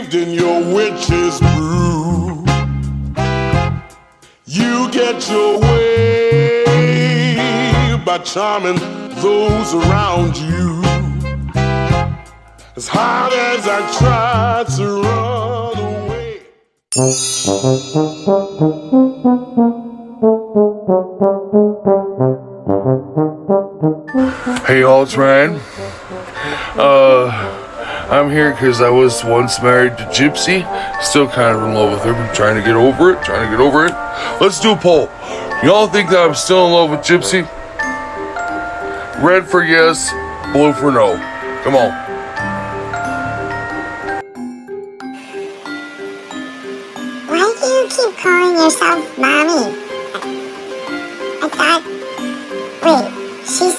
bathed in your witch's brew. You get your way by charming those around you. As hard as I try to run away. Hey y'all, it's Ryan. I'm here because I was once married to Gypsy. Still kind of in love with her, but trying to get over it. Let's do a poll. Y'all think that I'm still in love with Gypsy? Red for yes, blue for no. Come on. Why do you keep calling yourself mommy? I thought... Wait, she's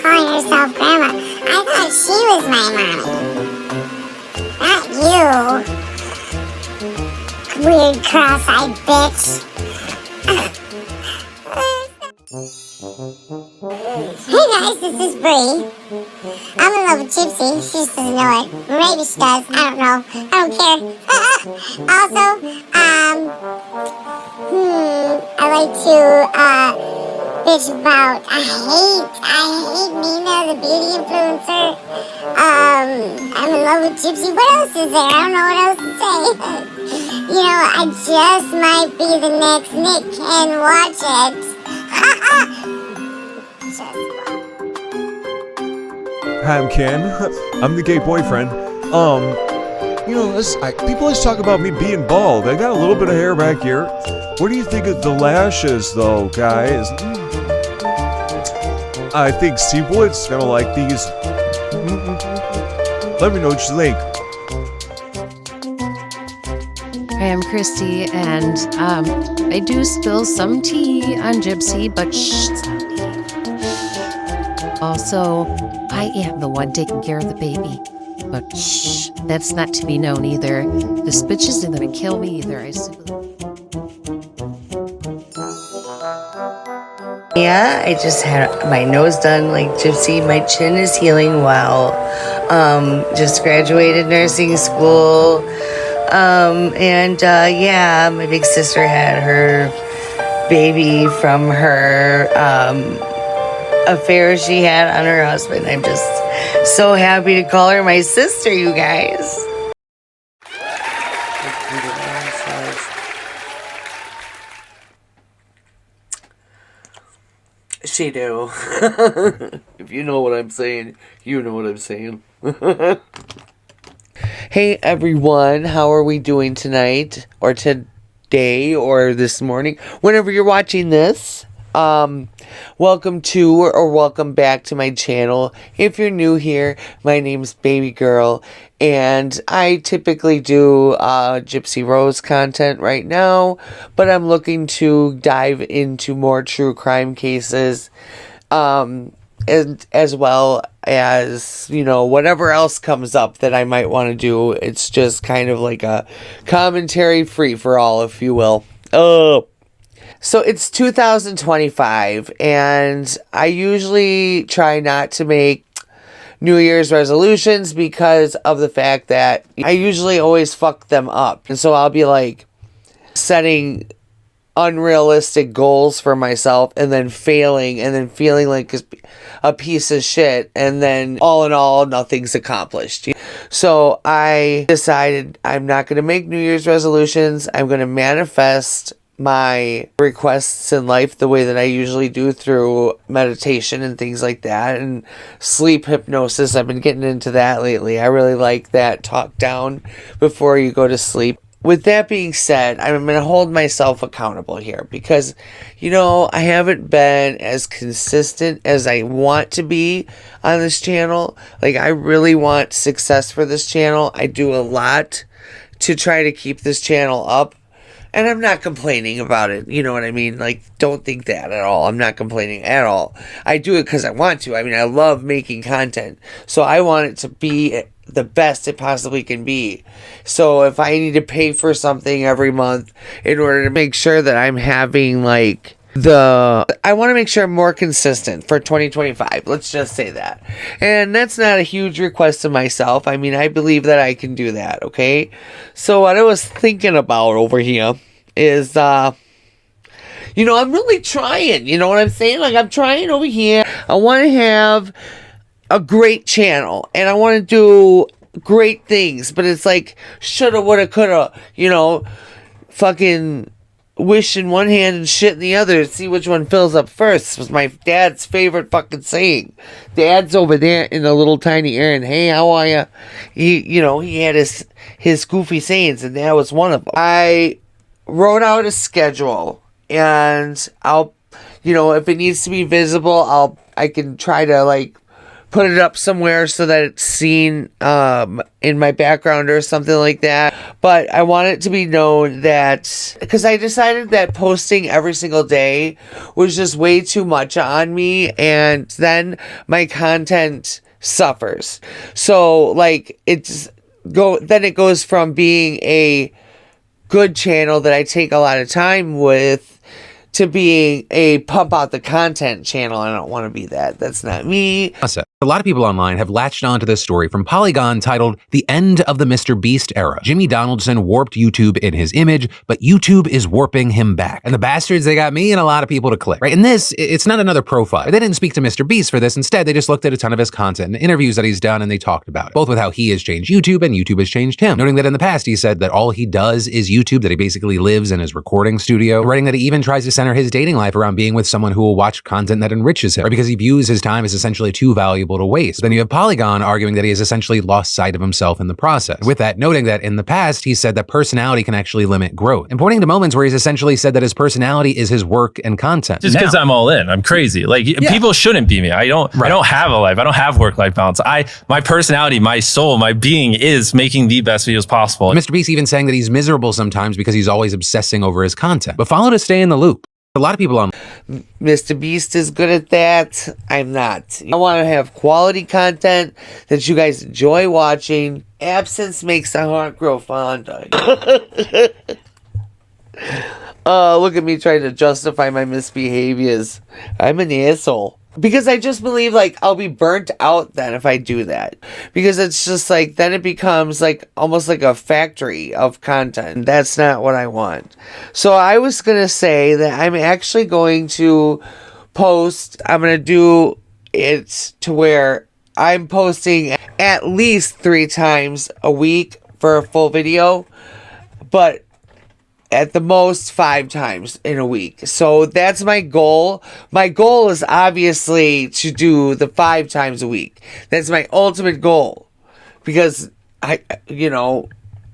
calling herself grandma. I thought she was my mommy. Not you. Weird cross-eyed bitch. Hey guys, this is Bree. I'm in love with Gypsy. She just doesn't know it. Maybe she does. I don't know. I don't care. Also, I like to, bitch about, I hate Nina, the beauty influencer. I'm in love with Gypsy. What else is there? I don't know what else to say. You know, I just might be the next Nick and watch it. Hi, I'm Ken. I'm the gay boyfriend. You know, people always talk about me being bald. I got a little bit of hair back here. What do you think of the lashes, though, guys? I think Steve Wood's gonna like these. Let me know what you think. Hi, I'm Christy, and I do spill some tea on Gypsy, but shh, it's not me. Also, I am the one taking care of the baby, but shh, that's not to be known either. This bitch isn't gonna kill me either, I suppose. Yeah, I just had my nose done like Gypsy. My chin is healing well. Just graduated nursing school. Yeah, my big sister had her baby from her affair she had on her husband. I'm just so happy to call her my sister, you guys. She do. If you know what I'm saying, you know what I'm saying. Hey everyone, how are we doing tonight? Or today, or this morning? Whenever you're watching this. Welcome to or welcome back to my channel. If you're new here, my name's Baby Girl, and I typically do Gypsy Rose content right now, but I'm looking to dive into more true crime cases, and as well as, you know, whatever else comes up that I might want to do. It's just kind of like a commentary free for all, if you will. So it's 2025, and I usually try not to make New Year's resolutions because of the fact that I usually always fuck them up. And so I'll be like setting unrealistic goals for myself and then failing and then feeling like a piece of shit, and then all in all, nothing's accomplished. So I decided I'm not going to make New Year's resolutions. I'm going to manifest my requests in life the way that I usually do, through meditation and things like that, and sleep hypnosis. I've been getting into that lately. I really like that talk down before you go to sleep. With that being said, I'm going to hold myself accountable here because, you know, I haven't been as consistent as I want to be on this channel. Like, I really want success for this channel. I do a lot to try to keep this channel up. And I'm not complaining about it. You know what I mean? Like, don't think that at all. I'm not complaining at all. I do it because I want to. I mean, I love making content. So I want it to be the best it possibly can be. So if I need to pay for something every month in order to make sure that I'm having, like, I want to make sure I'm more consistent for 2025. Let's just say that. And that's not a huge request of myself. I mean, I believe that I can do that, okay? So what I was thinking about over here is, you know, I'm really trying. You know what I'm saying? Like, I'm trying over here. I want to have a great channel. And I want to do great things. But it's like, shoulda, woulda, coulda. You know, fucking wish in one hand and shit in the other. See which one fills up first. Was my dad's favorite fucking saying. Dad's over there in the little tiny area. Hey, how are ya? He had his goofy sayings. And that was one of them. I wrote out a schedule. And I'll, you know, if it needs to be visible, I can try to, like, put it up somewhere so that it's seen in my background or something like that. But I want it to be known that, because I decided that posting every single day was just way too much on me, and then my content suffers. So, like, then it goes from being a good channel that I take a lot of time with to being a pump out the content channel. I don't want to be that. That's not me. A lot of people online have latched onto this story from Polygon titled The End of the MrBeast Era. Jimmy Donaldson warped YouTube in his image, but YouTube is warping him back. And the bastards, they got me and a lot of people to click. Right? And this, it's not another profile. They didn't speak to MrBeast for this. Instead, they just looked at a ton of his content and interviews that he's done, and they talked about it. Both with how he has changed YouTube and YouTube has changed him. Noting that in the past, he said that all he does is YouTube, that he basically lives in his recording studio. Writing that he even tries to center his dating life around being with someone who will watch content that enriches him. Or because he views his time as essentially too valuable to waste. Then you have Polygon arguing that he has essentially lost sight of himself in the process. With that, noting that in the past, he said that personality can actually limit growth. And pointing to moments where he's essentially said that his personality is his work and content. Just because I'm all in, I'm crazy. Like, people shouldn't be me. I don't have a life. I don't have work-life balance. My personality, my soul, my being is making the best videos possible. MrBeast even saying that he's miserable sometimes because he's always obsessing over his content. But follow to stay in the loop. A lot of people on MrBeast is good at that. I'm not. I want to have quality content that you guys enjoy watching. Absence makes the heart grow fonder. Look at me trying to justify my misbehaviors. I'm an asshole. Because I just believe, like, I'll be burnt out then if I do that. Because it's just like, then it becomes like almost like a factory of content. That's not what I want. So I was going to say that I'm actually going to post, I'm going to do it to where I'm posting at least 3 times a week for a full video. But at the most 5 times in a week. So that's my goal. My goal is obviously to do the 5 times a week. That's my ultimate goal. Because I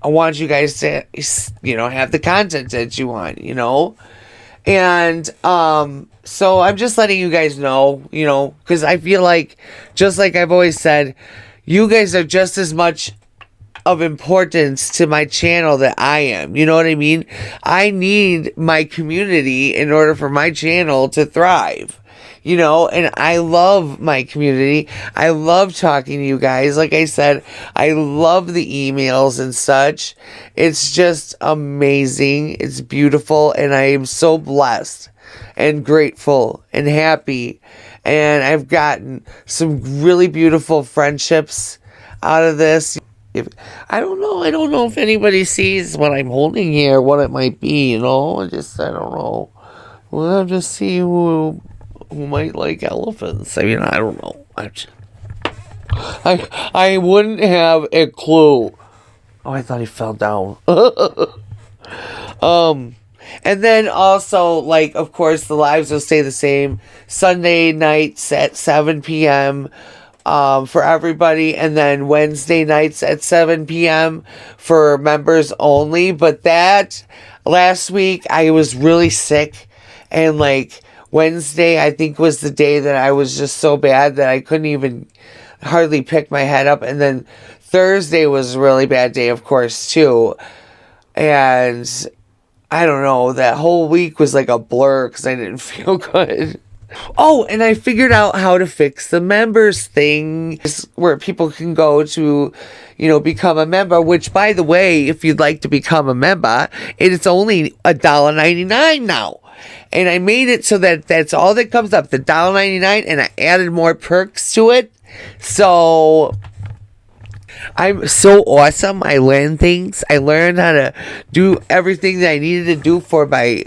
want you guys to, have the content that you want, And, so I'm just letting you guys know, because I feel like, just like I've always said, you guys are just as much of importance to my channel that I am. You know what I mean? I need my community in order for my channel to thrive. And I love my community. I love talking to you guys. Like I said, I love the emails and such. It's just amazing. It's beautiful. And I am so blessed and grateful and happy. And I've gotten some really beautiful friendships out of this. I don't know if anybody sees what I'm holding here, what it might be, I don't know. We'll have to see who might like elephants. I mean, I don't know. I wouldn't have a clue. Oh, I thought he fell down. And then also, like, of course, the lives will stay the same. Sunday nights at 7 p.m., for everybody, and then Wednesday nights at 7 p.m. for members only. But that last week I was really sick, and like Wednesday I think was the day that I was just so bad that I couldn't even hardly pick my head up, and then Thursday was a really bad day, of course, too. And I don't know, that whole week was like a blur because I didn't feel good. Oh, and I figured out how to fix the members thing where people can go to, become a member, which, by the way, if you'd like to become a member, it's only $1.99 now. And I made it so that that's all that comes up, the $1.99, and I added more perks to it. So I'm so awesome. I learned things. I learned how to do everything that I needed to do for my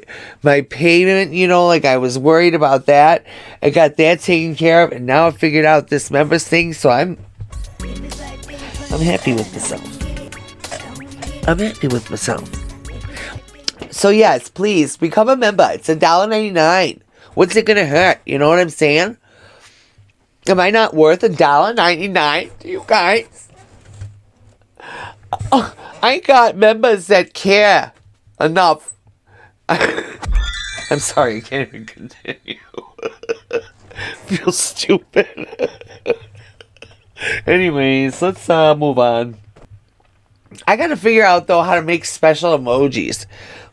payment. Like I was worried about that. I got that taken care of, and now I figured out this members thing. So I'm happy with myself. I'm happy with myself. So yes, please become a member. It's $1.99. What's it gonna hurt? You know what I'm saying? Am I not worth $1.99 to you guys? I got members that care enough. I'm sorry, I can't even continue. Feel stupid. Anyways, let's move on. I gotta figure out though how to make special emojis.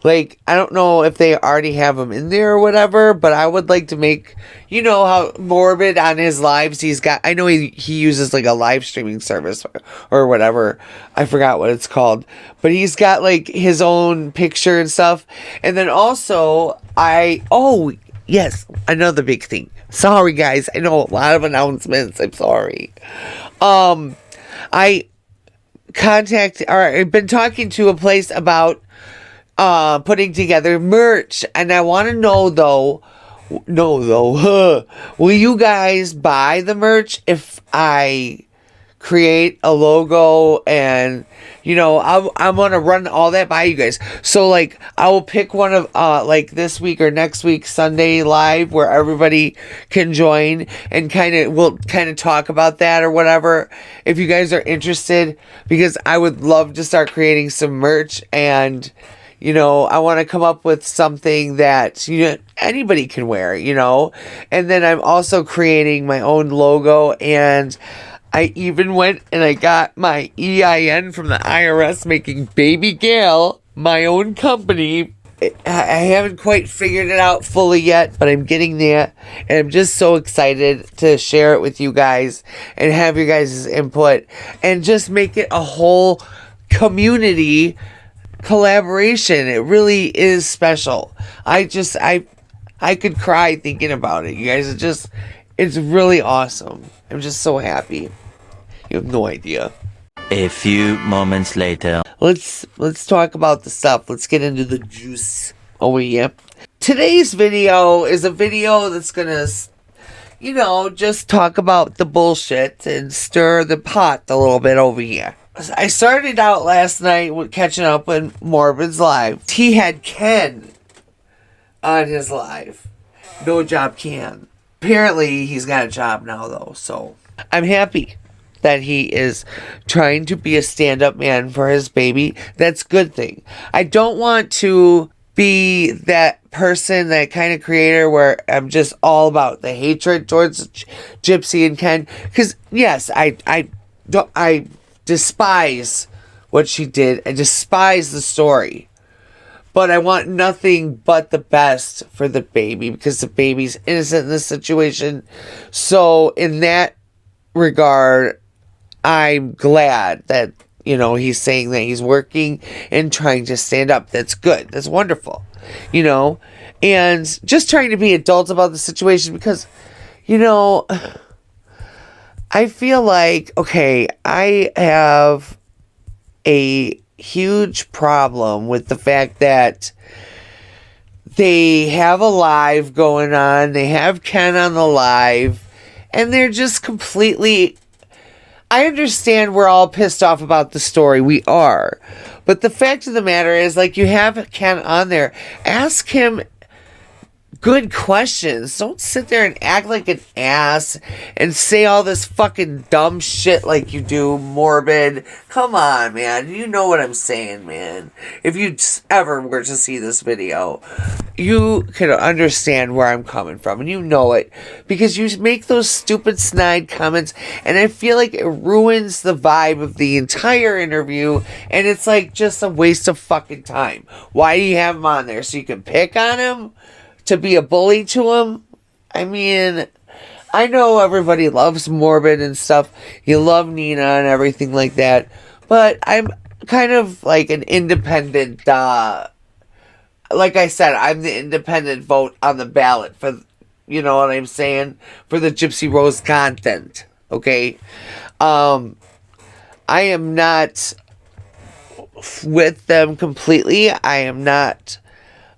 Like, I don't know if they already have them in there or whatever, but I would like to make, how Morbid on his lives, I know he uses like a live streaming service or whatever. I forgot what it's called. But he's got like his own picture and stuff. And then also, yes, another big thing. Sorry guys, I know a lot of announcements. I'm sorry. I've been talking to a place about putting together merch, and I want to know though, will you guys buy the merch if I create a logo and I want to run all that by you guys? So like I will pick one of like this week or next week Sunday live where everybody can join and we'll talk about that or whatever if you guys are interested, because I would love to start creating some merch. And I want to come up with something that, anybody can wear, and then I'm also creating my own logo, and I even went and I got my EIN from the IRS, making Baby Gal my own company. I haven't quite figured it out fully yet, but I'm getting there, and I'm just so excited to share it with you guys and have your guys' input and just make it a whole community collaboration. It really is special. I could cry thinking about it, you guys. It's really awesome. I'm just so happy. You have no idea. A few moments later. Let's talk about the stuff. Let's get into the juice over here. Today's video is a video that's gonna, just talk about the bullshit and stir the pot a little bit over here. I started out last night with catching up on Morbid's live. He had Ken on his live. No job Ken. Apparently he's got a job now though, so I'm happy that he is trying to be a stand-up man for his baby. That's a good thing. I don't want to be that person, that kind of creator where I'm just all about the hatred towards Gypsy and Ken. Because yes, I despise what she did. I despise the story. But I want nothing but the best for the baby, because the baby's innocent in this situation. So in that regard, I'm glad that, he's saying that he's working and trying to stand up. That's good. That's wonderful. And just trying to be adults about the situation, because, I feel like, okay, I have a huge problem with the fact that they have a live going on, they have Ken on the live, and they're just completely... I understand we're all pissed off about the story. We are. But the fact of the matter is, like, you have Ken on there. Ask him good questions. Don't sit there and act like an ass and say all this fucking dumb shit like you do, Morbid. Come on, man. You know what I'm saying, man. If you ever were to see this video, you can understand where I'm coming from, and you know it, because you make those stupid snide comments, and I feel like it ruins the vibe of the entire interview, and it's like just a waste of fucking time. Why do you have him on there? So you can pick on him? To be a bully to him? I mean, I know everybody loves Morbid and stuff. You love Nina and everything like that. But I'm kind of like an independent, like I said, I'm the independent vote on the ballot for, you know what I'm saying? For the Gypsy Rose content. Okay? I am not with them completely. I am not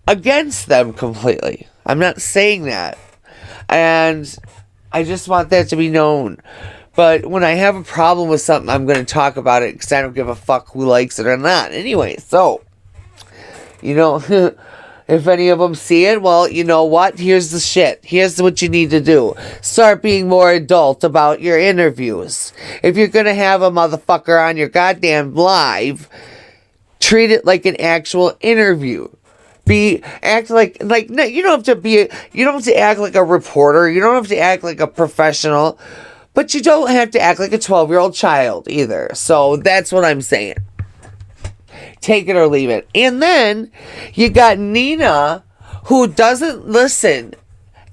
against them completely. I'm not saying that. And I just want that to be known. But when I have a problem with something, I'm going to talk about it because I don't give a fuck who likes it or not. Anyway, so, you know, if any of them see it, well, you know what? Here's the shit. Here's what you need to do. Start being more adult about your interviews. If you're going to have a motherfucker on your goddamn live, treat it like an actual interview. Act like no, you don't have to act like a reporter. You don't have to act like a professional, but you don't have to act like a 12-year-old child either. So that's what I'm saying. Take it or leave it. And then you got Nina, who doesn't listen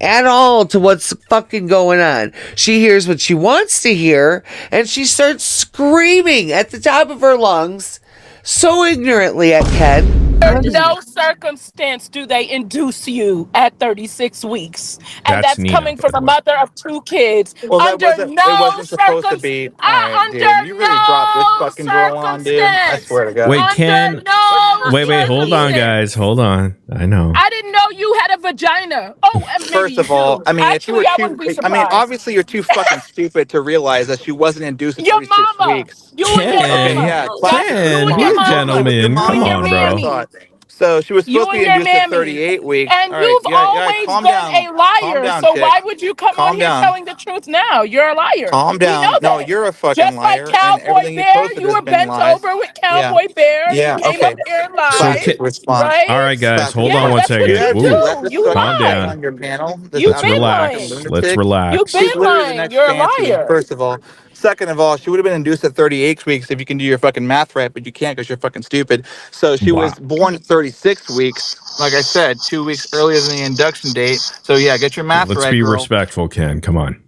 at all to what's fucking going on. She hears what she wants to hear, and she starts screaming at the top of her lungs, so ignorantly at Ken. Under no circumstance do they induce you at 36 weeks. And That's that's Nina, coming by from the a way. mother of 2 kids. Well, Under it wasn't supposed to circumstance, be. All right, dude. under You really brought this no fucking girl on, dude. I circumstance, swear to God. Wait, under Ken. no Wait, hold on, circumstance. guys. Hold on. I know. I didn't know you had a vagina. Oh, and maybe First you of all, do. I mean, if you were Actually, I too, wouldn't be I mean, surprised. obviously you're too fucking stupid to realize that she wasn't induced at Your 36 mama. weeks. You and your Okay, mama. yeah, That's classic. you Ken, and be your a mama. Your gentleman. You Come and mama, your on, that's what I bro. mammy. thought. So she was You supposed to and be your induced at mammy. 38 weeks. And All right, you've yeah, always calm been down. a Calm liar. down, So chick. why would you come on Calm here down. telling the truth now? You're a liar. Calm We know down. No, that. you're a fucking Just like liar, and Cowboy everything you Bear, posted you has were been bent lies. over with Yeah. Cowboy Bear. You Yeah, came up okay. here and So, lied, Classic response. all right? right, guys, Classic hold Yeah, on one response. that's what second. Yeah, you dude, Ooh, let do. this You fucking calm guy lie. down. on your panel, this You've Let's been absolute fucking lying. relax. Let's lunatic. You've relax. She's been literally the lying. next You're a fancy, liar. first of all. Second of all, she would have been induced at 38 weeks if you can do your fucking math right, but you can't because you're fucking stupid. So she was Wow. born at 36 weeks, like I said, 2 weeks earlier than the induction date. So yeah, get your math Let's right, be girl. respectful, Ken. Come on.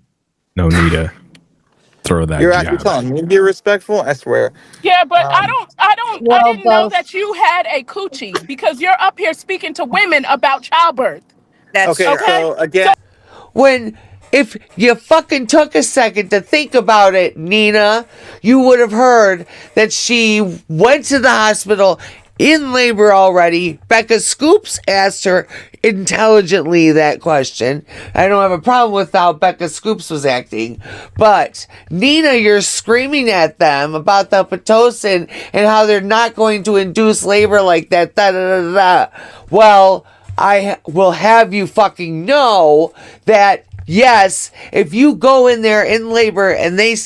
No need to throw that You're jab. telling me to be respectful? I swear. Yeah, but Um, I didn't know that you had a coochie because you're up here speaking to women about childbirth. okay, Okay? so again, When, if you fucking took a second to think about it, Nina, you would have heard that she went to the hospital in labor already. Becca Scoops asked her intelligently that question. I don't have a problem with how Becca Scoops was acting, but Nina, you're screaming at them about the Pitocin and how they're not going to induce labor like that. Da, da, da, da. Well, I will have you fucking know that yes, if you go in there in labor and they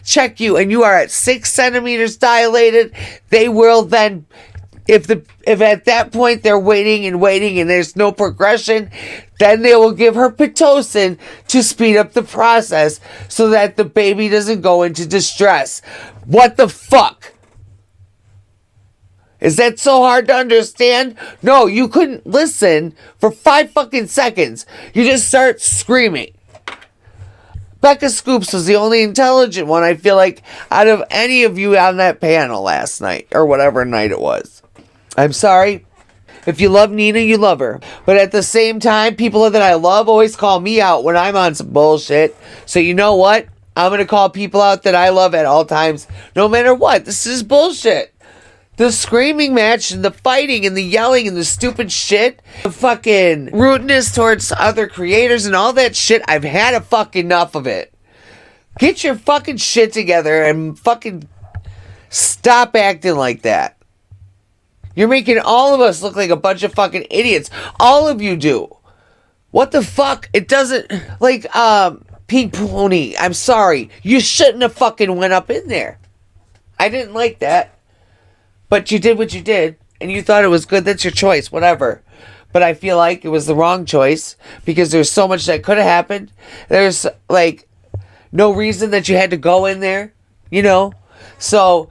check you and you are at 6 centimeters dilated, they will then, if at that point they're waiting and there's no progression, then they will give her Pitocin to speed up the process so that the baby doesn't go into distress. What the fuck? Is that so hard to understand? No, you couldn't listen for 5 fucking seconds. You just start screaming. Becca Scoops was the only intelligent one, I feel like, out of any of you on that panel last night, or whatever night it was. I'm sorry. If you love Nina, you love her. But at the same time, people that I love always call me out when I'm on some bullshit. So you know what? I'm going to call people out that I love at all times, no matter what. This is bullshit. The screaming match and the fighting and the yelling and the stupid shit, the fucking rudeness towards other creators and all that shit, I've had a fucking enough of it. Get your fucking shit together and fucking stop acting like that. You're making all of us look like a bunch of fucking idiots. All of you do. What the fuck? It doesn't, like, Pink Pony, I'm sorry. You shouldn't have fucking went up in there. I didn't like that. But you did what you did, and you thought it was good. That's your choice, whatever. But I feel like it was the wrong choice, because there's so much that could have happened. There's, like, no reason that you had to go in there, you know? So,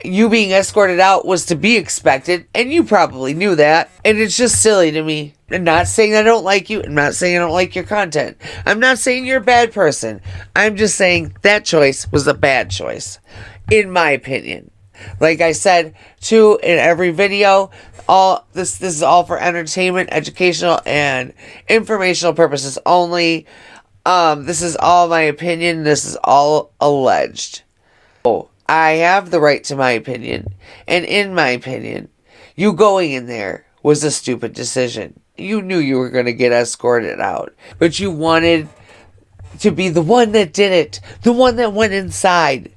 You being escorted out was to be expected, and you probably knew that. And it's just silly to me. I'm not saying I don't like you. I'm not saying I don't like your content. I'm not saying you're a bad person. I'm just saying that choice was a bad choice, in my opinion. Like I said, too, in every video, this is all for entertainment, educational, and informational purposes only. This is all my opinion. This is all alleged. Oh, I have the right to my opinion, and in my opinion, you going in there was a stupid decision. You knew you were going to get escorted out, but you wanted to be the one that did it, the one that went inside.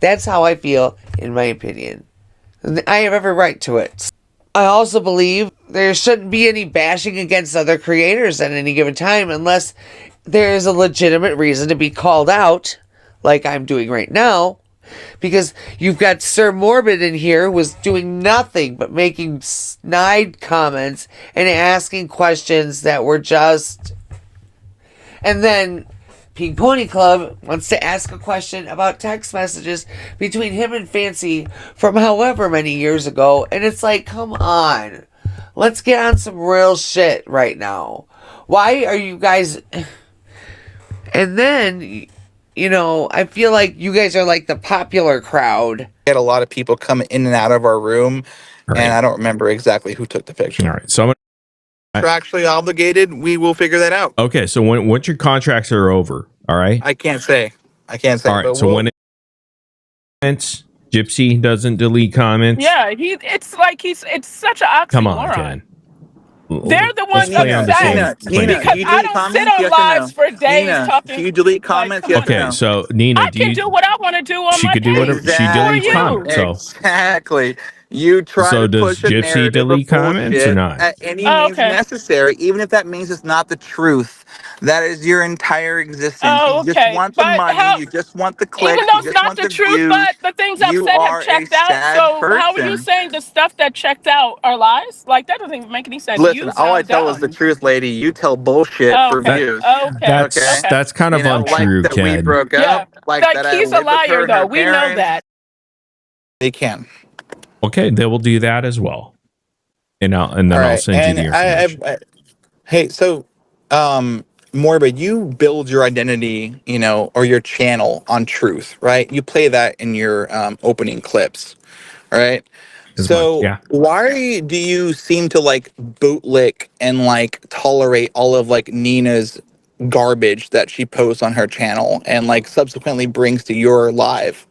That's how I feel, in my opinion. I have every right to it. I also believe there shouldn't be any bashing against other creators at any given time unless there is a legitimate reason to be called out, like I'm doing right now. Because you've got Sir Morbid in here who was doing nothing but making snide comments and asking questions that were just... And then Pink Pony Club wants to ask a question about text messages between him and Fancy from however many years ago. And it's like, come on. Let's get on some real shit right now. Why are you guys... And then... You know, I feel like you guys are like the popular crowd. We had a lot of people come in and out of our room, and I don't remember exactly who took the picture. All right, so Contractually obligated, we will figure that out. Okay, so once your contracts are over, all right? I can't say. All right, so when Gypsy doesn't delete comments. Yeah, it's such an oxymoron. Come on, Jen. They're the ones upset because I don't sit on lives for days talking. Do you delete comments? Like, okay, so Nina, I can do what I want to do on she my could do whatever she deletes comments. So exactly. You try so to does push a Gypsy narrative delete of comments or bullshit not? at any means necessary, even if that means it's not the truth. That is your entire existence. You just want the money. You just want the clicks. Even though it's you just not want the the truth, views. but the things I've You said are have checked a out. sad So how are you person. saying the stuff that checked out are lies? Like, that doesn't even make any sense. Listen, You all I sound tell is the truth, lady. You tell bullshit for views. That's kind of untrue, like that we Ken. broke up. Like that I he's a lived with her liar, and though. her We know parents. that. They can. Okay, they will do that as well. And then I'll send you the information. Hey, so Morbid, you build your identity, or your channel on truth, right? You play that in your opening clips, right? Why do you seem to like bootlick and like tolerate all of like Nina's garbage that she posts on her channel and like subsequently brings to your live?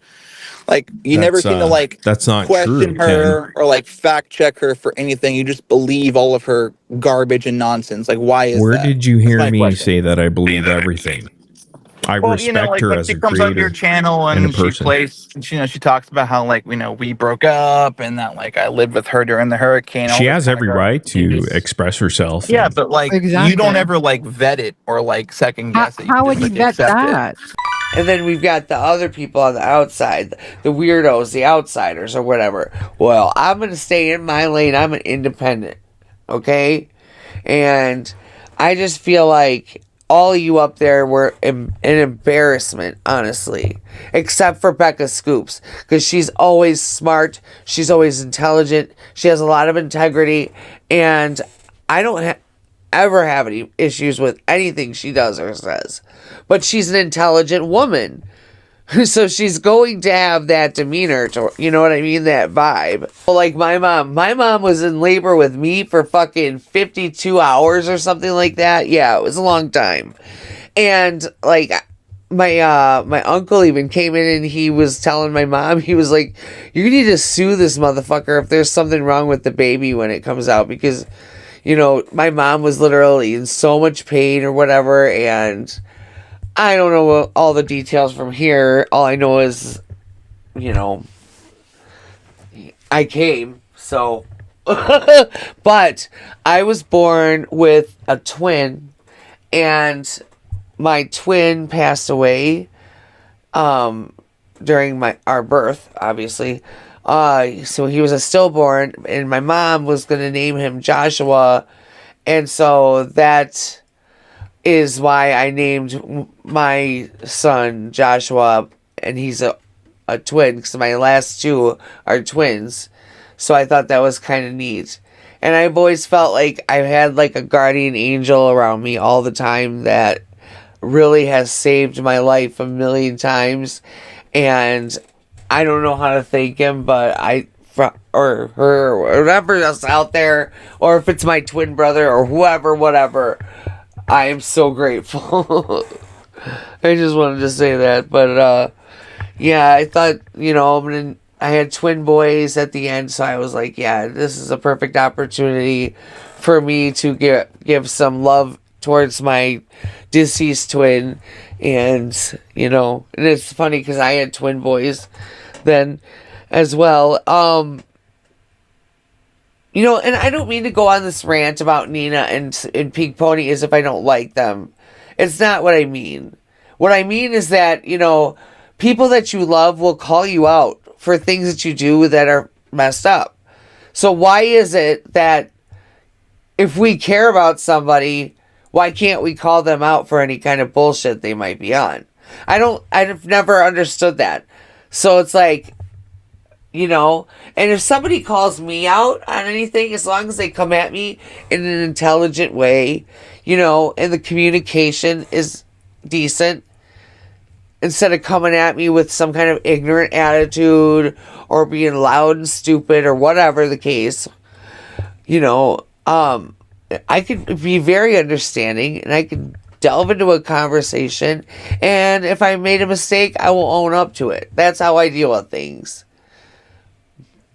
Like you never seem to like that's not question true, her Ken. or like fact check her for anything. You just believe all of her garbage and nonsense. Like why is Where that? did you hear me say that I believe everything? I respect her when as she a comes on your creator channel and a and she person. plays, she talks about how like we broke up and that like I lived with her during the hurricane. She has every right to express herself. Yeah, but like you don't ever like vet it or like second guess it. How would you vet that? And then we've got the other people on the outside, the weirdos, the outsiders, or whatever. Well, I'm going to stay in my lane. I'm an independent, okay? And I just feel like all of you up there were an embarrassment, honestly. Except for Becca Scoops, because she's always smart. She's always intelligent. She has a lot of integrity. And I don't ever have any issues with anything she does or says. But she's an intelligent woman. So she's going to have that demeanor, you know what I mean? That vibe. Like my mom was in labor with me for fucking 52 hours or something like that. Yeah, it was a long time. And like my uncle even came in and he was telling my mom, he was like, you need to sue this motherfucker if there's something wrong with the baby when it comes out, because my mom was literally in so much pain or whatever. And I don't know all the details from here. All I know is, I came, so. But I was born with a twin, and my twin passed away during our birth, obviously. So he was a stillborn, and my mom was going to name him Joshua, and so that is why I named my son Joshua, and he's a a twin, because my last two are twins. So I thought that was kind of neat. And I've always felt like I've had like a guardian angel around me all the time that really has saved my life a million times. And I don't know how to thank him, but or her, or whatever else out there, or if it's my twin brother or whoever, whatever, I am so grateful. I just wanted to say that. But yeah, I thought, you know, I had twin boys at the end, so I was like, yeah, this is a perfect opportunity for me to give some love towards my deceased twin. And, you know, and it's funny because I had twin boys then as well. You know, and I don't mean to go on this rant about Nina and Pink Pony as if I don't like them. It's not what I mean. What I mean is that, you know, people that you love will call you out for things that you do that are messed up. So why is it that if we care about somebody, why can't we call them out for any kind of bullshit they might be on? I've never understood that. So it's like, you know, and if somebody calls me out on anything, as long as they come at me in an intelligent way, you know, and the communication is decent, instead of coming at me with some kind of ignorant attitude or being loud and stupid or whatever the case, you know, I could be very understanding and I could delve into a conversation, and if I made a mistake, I will own up to it. That's how I deal with things.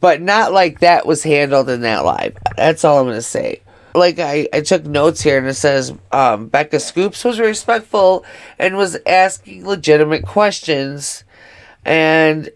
But not like that was handled in that live. That's all I'm going to say. Like, I took notes here, and it says, Becca Scoops was respectful and was asking legitimate questions. But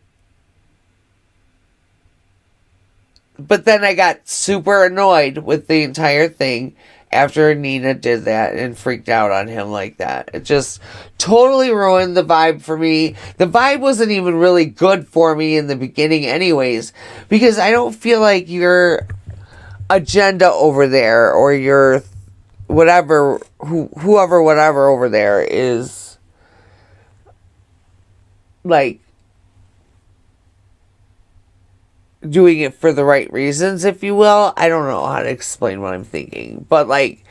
then I got super annoyed with the entire thing after Nina did that and freaked out on him like that. It just totally ruined the vibe for me. The vibe wasn't even really good for me in the beginning anyways, because I don't feel like your agenda over there or your whatever, whoever, whatever over there is like doing it for the right reasons, if you will. I don't know how to explain what I'm thinking, but like,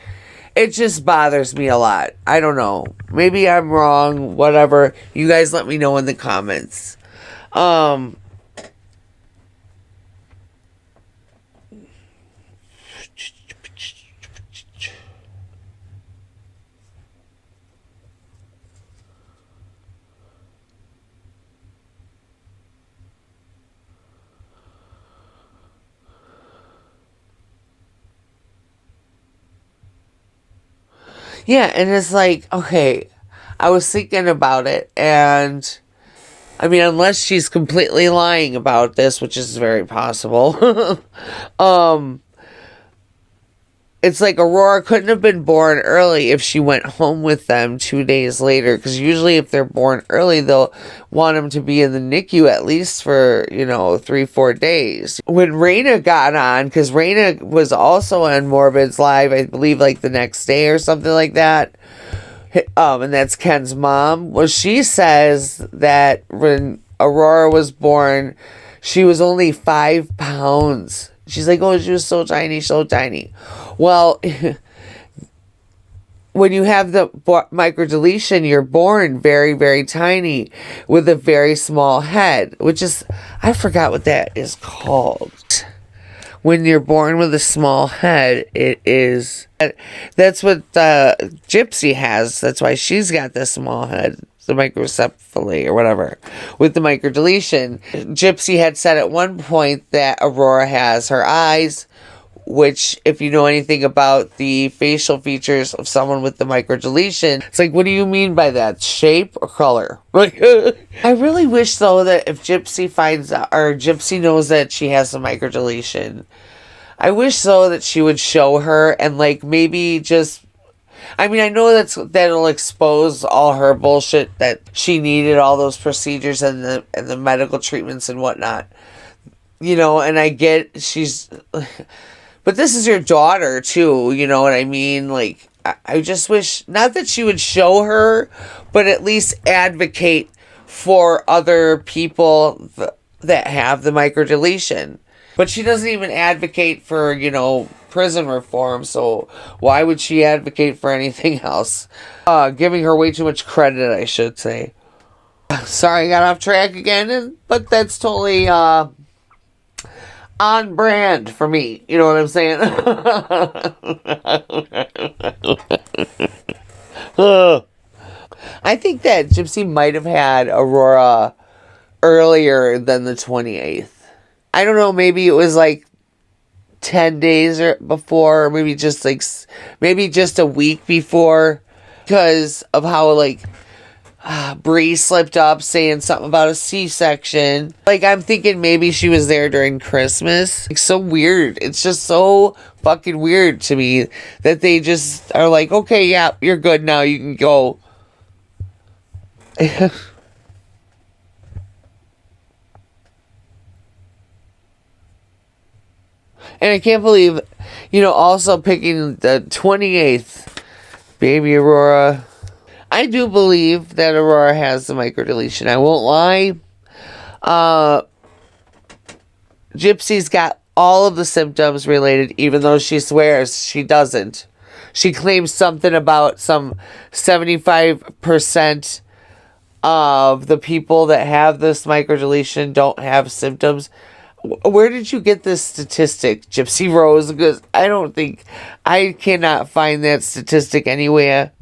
it just bothers me a lot. I don't know. Maybe I'm wrong, whatever. You guys let me know in the comments. Yeah, and it's like, okay, I was thinking about it, and I mean, unless she's completely lying about this, which is very possible, it's like Aurora couldn't have been born early if she went home with them 2 days later, because usually if they're born early, they'll want them to be in the NICU at least for, 3-4 days. When Raina got on, because Raina was also on Morbid's live, I believe like the next day or something like that, and that's Ken's mom, well, she says that when Aurora was born, she was only 5 pounds. She's like, oh, she was so tiny, so tiny. Well, when you have the microdeletion, you're born very, very tiny with a very small head, which is, I forgot what that is called. When you're born with a small head, it is, that's what Gypsy has. That's why she's got the small head, the microcephaly or whatever, with the microdeletion. Gypsy had said at one point that Aurora has her eyes, which, if you know anything about the facial features of someone with the microdeletion, it's like, what do you mean by that? Shape or color? I really wish, though, that if Gypsy finds out, or Gypsy knows that she has the microdeletion, I wish, though, that she would show her and, like, maybe just, I mean, I know that'll expose all her bullshit, that she needed all those procedures and the medical treatments and whatnot. And I get she's... But this is your daughter, too, you know what I mean? Like, I just wish, not that she would show her, but at least advocate for other people that have the microdeletion. But she doesn't even advocate for, prison reform, so why would she advocate for anything else? Giving her way too much credit, I should say. Sorry, I got off track again, but that's totally on brand for me. You know what I'm saying? I think that Gypsy might have had Aurora earlier than the 28th. I don't know, maybe it was like 10 days or before, or maybe just a week before, because of how Bree slipped up saying something about a C-section. I'm thinking maybe she was there during Christmas. So weird. It's just so fucking weird to me that they just are like, okay, yeah, you're good now, you can go. And I can't believe, also picking the 28th, baby Aurora. I do believe that Aurora has the microdeletion. I won't lie. Gypsy's got all of the symptoms related, even though she swears she doesn't. She claims something about some 75% of the people that have this microdeletion don't have symptoms. Where did you get this statistic, Gypsy Rose? Because I cannot find that statistic anywhere.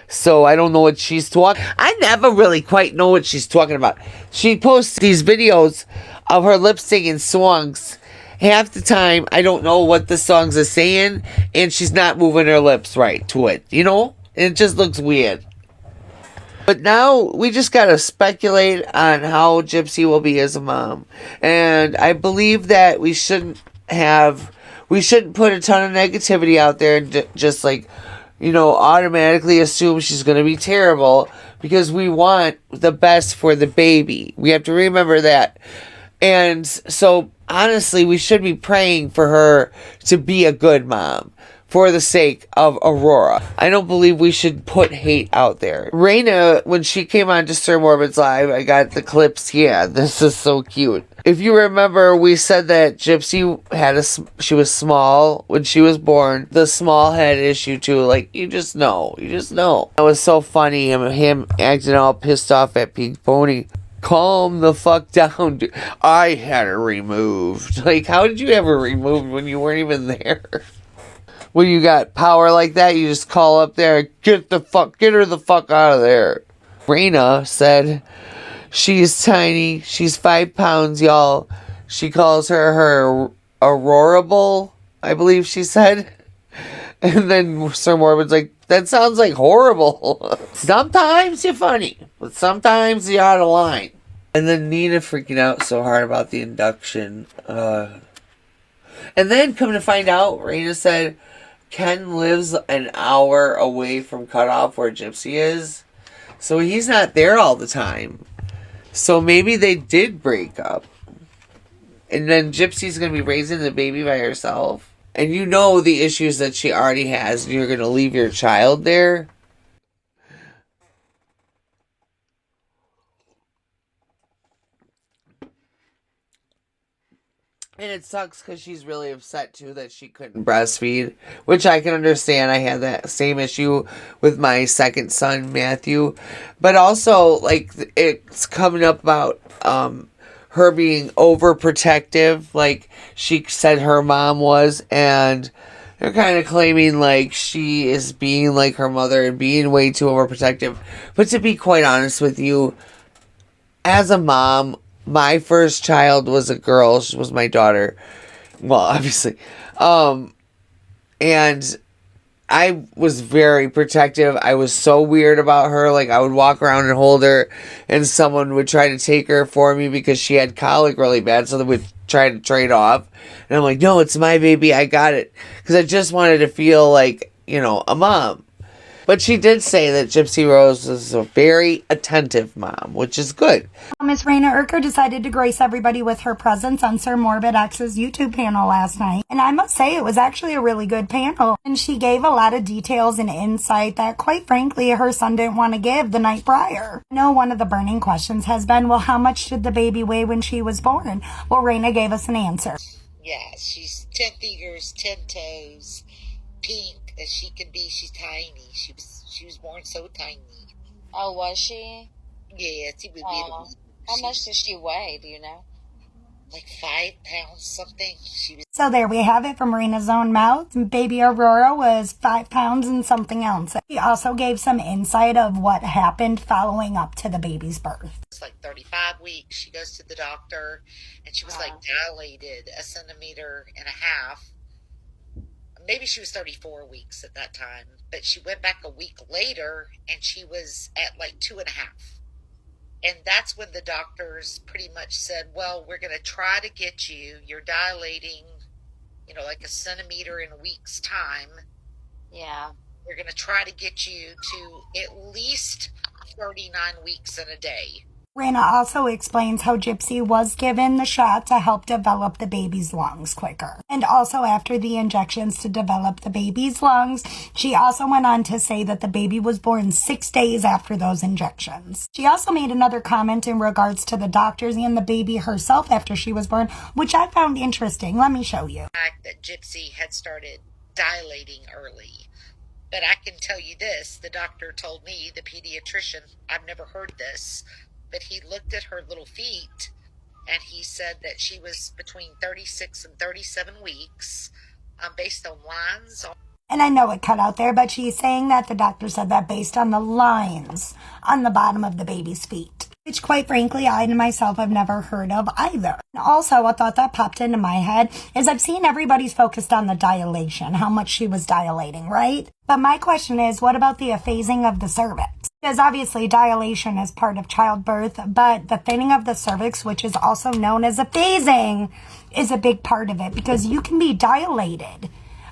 So I don't know what she's talking. I never really quite know what she's talking about. She posts these videos of her lip singing songs. Half the time, I don't know what the songs are saying, and she's not moving her lips right to it. And it just looks weird. But now we just gotta speculate on how Gypsy will be as a mom. And I believe that we shouldn't put a ton of negativity out there and just automatically assume she's gonna be terrible, because we want the best for the baby. We have to remember that. And so honestly, we should be praying for her to be a good mom, for the sake of Aurora. I don't believe we should put hate out there. Raina, when she came on to Sir Morbid's live, I got the clips. Yeah, this is so cute. If you remember, we said that Gypsy she was small when she was born. The small head issue too. You just know. That was so funny. Him acting all pissed off at Pink Pony. Calm the fuck down, dude. I had it removed. How did you have it removed when you weren't even there? When you got power like that, you just call up there, get her the fuck out of there. Raina said she's tiny. She's 5 pounds, y'all. She calls her Aurorable, I believe she said. And then Sir Morbid's like, that sounds like horrible. Sometimes you're funny, but sometimes you're out of line. And then Nina freaking out so hard about the induction. And then come to find out, Raina said Ken lives an hour away from Cutoff where Gypsy is. So he's not there all the time. So maybe they did break up. And then Gypsy's going to be raising the baby by herself. And you know the issues that she already has, and you're going to leave your child there. And it sucks because she's really upset too that she couldn't breastfeed, which I can understand. I had that same issue with my second son, Matthew. But also, it's coming up about her being overprotective, like she said her mom was, and they're kind of claiming she is being like her mother and being way too overprotective. But to be quite honest with you, as a mom, my first child was a girl. She was my daughter. Well, obviously. And I was very protective. I was so weird about her. I would walk around and hold her, and someone would try to take her for me because she had colic really bad, so they would try to trade off. And I'm like, no, it's my baby. I got it. Because I just wanted to feel like, a mom. But she did say that Gypsy Rose is a very attentive mom, which is good. Miss Raina Urker decided to grace everybody with her presence on Sir Morbid X's YouTube panel last night. And I must say, it was actually a really good panel. And she gave a lot of details and insight that, quite frankly, her son didn't want to give the night prior. I know one of the burning questions has been, well, how much did the baby weigh when she was born? Well, Raina gave us an answer. Yeah, she's 10 fingers, 10 toes, pink as she can be. She's tiny. She was born so tiny. Oh, was she? Yeah, she was beautiful. How much does she weigh? Do you know? Like 5 pounds something. So there we have it from Marina's own mouth. Baby Aurora was 5 pounds and something else. She also gave some insight of what happened following up to the baby's birth. It's like 35 weeks. She goes to the doctor and she was like dilated 1.5 centimeters. Maybe she was 34 weeks at that time, but she went back a week later and she was at like 2.5. And that's when the doctors pretty much said, well, we're going to try to get you're dilating, like 1 centimeter in a week's time. Yeah. We're going to try to get you to at least 39 weeks in a day. Raina also explains how Gypsy was given the shot to help develop the baby's lungs quicker. And also after the injections to develop the baby's lungs, she also went on to say that the baby was born 6 days after those injections. She also made another comment in regards to the doctors and the baby herself after she was born, which I found interesting. Let me show you. The fact that Gypsy had started dilating early. But I can tell you this, the doctor told me, the pediatrician, I've never heard this, but he looked at her little feet and he said that she was between 36 and 37 weeks based on lines. And I know it cut out there, but she's saying that the doctor said that based on the lines on the bottom of the baby's feet, which quite frankly, I myself have never heard of either. And also, a thought that popped into my head is I've seen everybody's focused on the dilation, how much she was dilating, right? But my question is, what about the effacing of the cervix? Because obviously dilation is part of childbirth, but the thinning of the cervix, which is also known as effacing, is a big part of it because you can be dilated,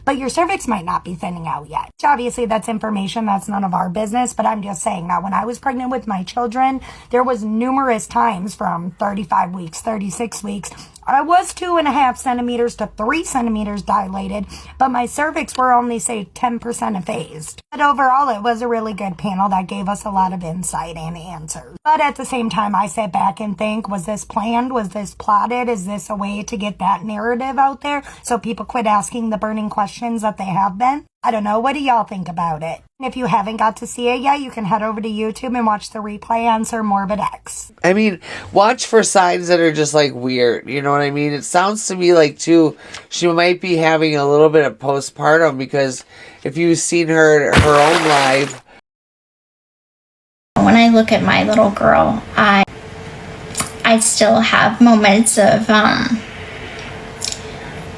but your cervix might not be thinning out yet. Obviously, that's information that's none of our business, but I'm just saying that when I was pregnant with my children, there was numerous times from 35 weeks, 36 weeks, I was 2.5 centimeters to 3 centimeters dilated, but my cervix were only, say, 10% effaced. But overall, it was a really good panel that gave us a lot of insight and answers. But at the same time, I sit back and think, was this planned? Was this plotted? Is this a way to get that narrative out there so people quit asking the burning questions that they have been? I don't know. What do y'all think about it? And if you haven't got to see it yet, you can head over to YouTube and watch the replay on Sir Morbid X. I mean, watch for signs that are just like weird. You know what I mean? It sounds to me like, too, she might be having a little bit of postpartum because if you've seen her own live. When I look at my little girl, I still have moments of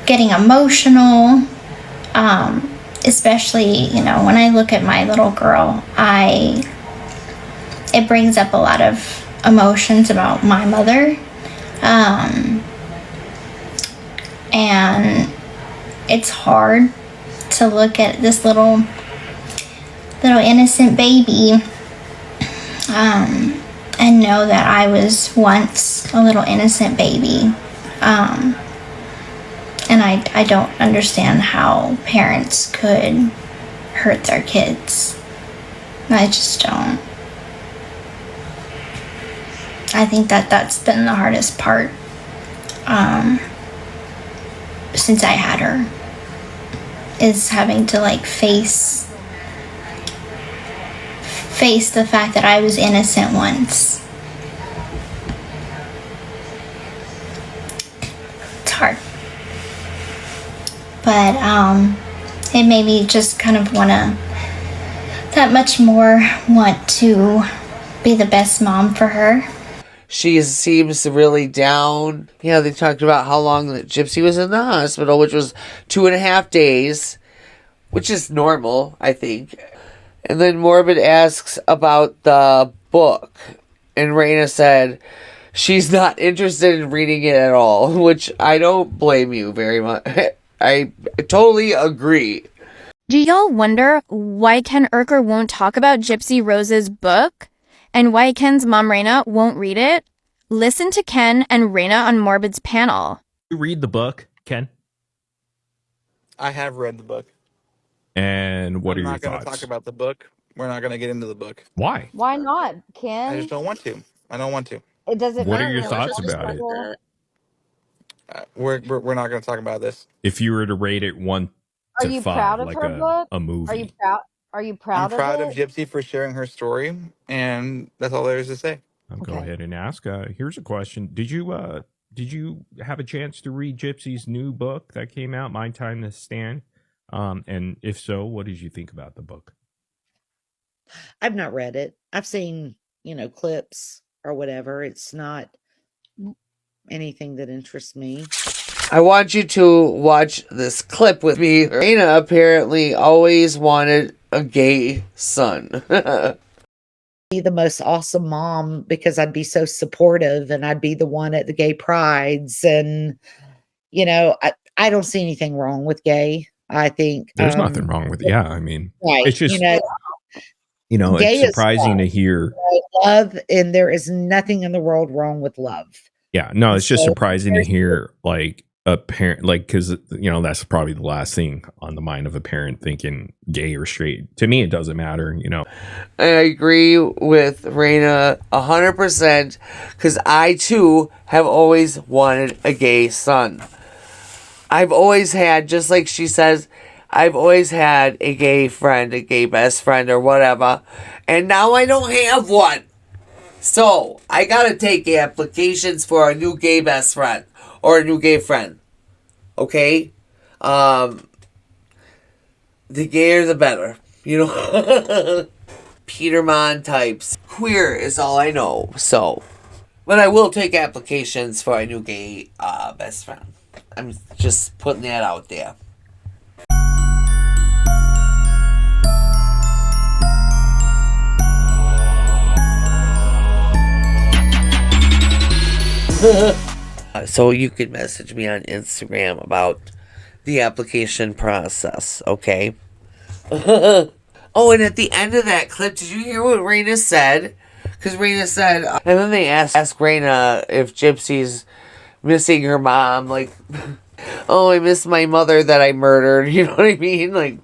getting emotional. Especially, when I look at my little girl, it brings up a lot of emotions about my mother. And it's hard to look at this little innocent baby, and know that I was once a little innocent baby. And I don't understand how parents could hurt their kids. I just don't. I think that's been the hardest part since I had her, is having to face the fact that I was innocent once. It's hard. But it made me just kind of want to be the best mom for her. She seems really down. They talked about how long that Gypsy was in the hospital, which was 2.5 days, which is normal, I think. And then Morbid asks about the book, and Raina said she's not interested in reading it at all, which I don't blame you very much. I totally agree. Do y'all wonder why Ken Urker won't talk about Gypsy Rose's book? And why Ken's mom Raina won't read it? Listen to Ken and Raina on Morbid's panel. You read the book, Ken? I have read the book. And what are your I'm not going to thoughts? talk about the book. We're not going to get into the book. Why? Why not, I Ken? just don't want to. I don't want to. It doesn't. What are your thoughts about it? We're not going to talk about this. If you were to rate it 1 Are to you 5, proud of like her book? a movie. Are you proud? Are you proud I'm proud of of it? Gypsy for sharing her story, and that's all there is to say. I'll go ahead and ask. Here's a question: Did you have a chance to read Gypsy's new book that came out, My Time to Stand? And if so, what did you think about the book? I've not read it. I've seen, clips or whatever. It's not anything that interests me. I want you to watch this clip with me. Raina apparently always wanted a gay son. Be the most awesome mom because I'd be so supportive and I'd be the one at the gay prides. And, I don't see anything wrong with gay. I think there's nothing wrong with it. Yeah, I mean, right, it's just, gay it's surprising to hear. Love, and there is nothing in the world wrong with love. Yeah, no, it's just surprising to hear, like, a parent, like, because that's probably the last thing on the mind of a parent, thinking gay or straight. To me, it doesn't matter. I agree with Raina 100% because I too have always wanted a gay son. I've always had, just like she says, I've always had a gay friend, a gay best friend or whatever, and now I don't have one. So I gotta take applications for a new gay best friend or a new gay friend. Okay? The gayer the better. Peterman types. Queer is all I know. So, but I will take applications for a new gay best friend. I'm just putting that out there. So you could message me on Instagram about the application process, okay? Oh, and at the end of that clip, did you hear what Raina said? Because Raina said, and then they asked Raina if Gypsy's missing her mom, like, oh, I miss my mother that I murdered, you know what I mean? Like,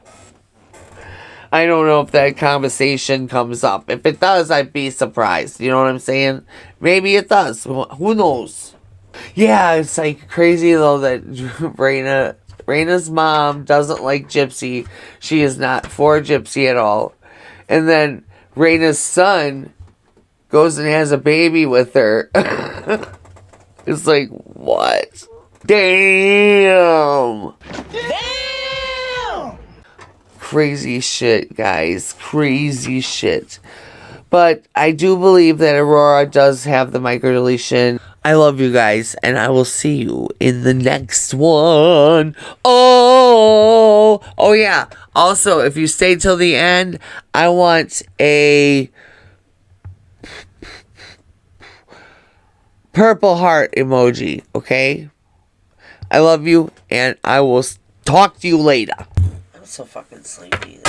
I don't know if that conversation comes up. If it does, I'd be surprised, you know what I'm saying? Maybe it does, who knows? Yeah, it's like crazy though that Raina's mom doesn't like Gypsy. She is not for Gypsy at all. And then Raina's son goes and has a baby with her. It's like, what? Damn! Damn! Crazy shit, guys. Crazy shit. But I do believe that Aurora does have the microdeletion. I love you guys, and I will see you in the next one. Oh yeah. Also, if you stay till the end, I want a purple heart emoji, okay? I love you, and I will talk to you later. I'm so fucking sleepy.